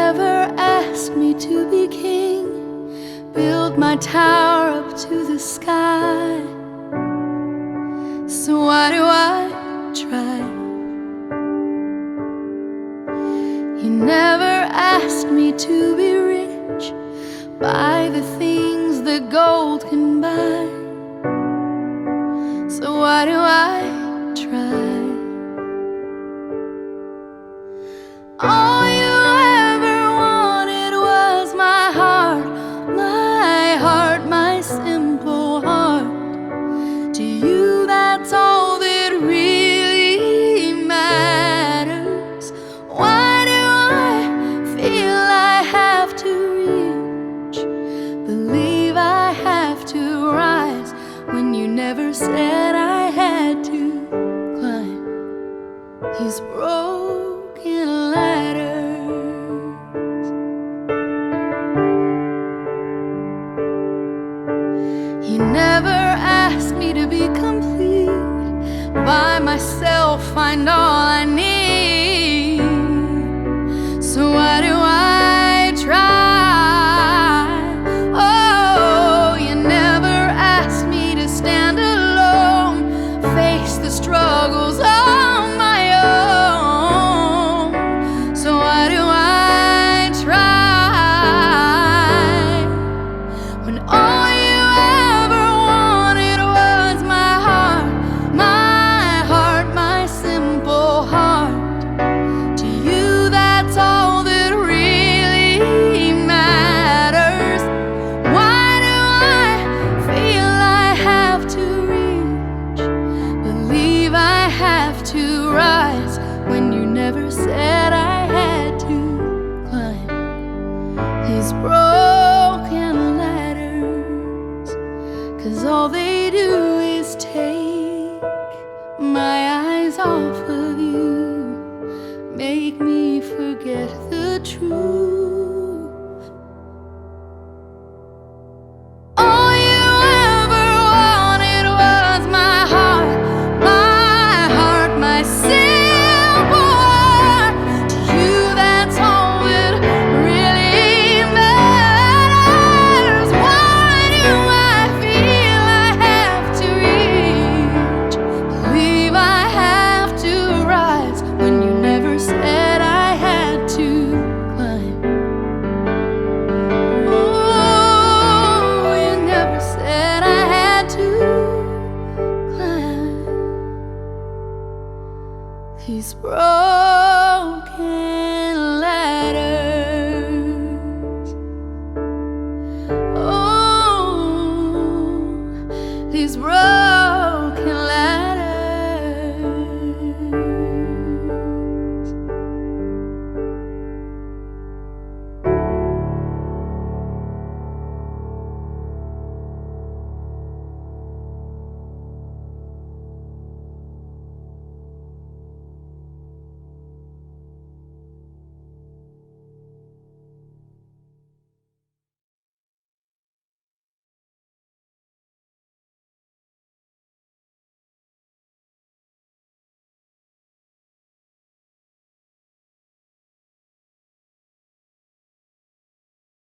never asked me to be king, build my tower up to the sky. So why do I try? You never asked me to be rich, buy the things that gold can buy. So why do I try? All you ever wanted was my heart, my simple heart. To you, that's all that really matters. Why do I feel I have to reach, believe I have to rise, when you never said I had to climb these broken ladders? You never asked me to be complete, by myself find all I need. So why do I try? Oh, you never asked me to stand alone, face the struggles on my own. So why do I try, when all you ever wanted was my heart, my simple heart? To you, that's all that really matters. Why do I feel I have to reach, believe I have to rise, when you never said I had to climb these broken ladders? 'Cause all they do is take my eyes off of you, make me forget the truth.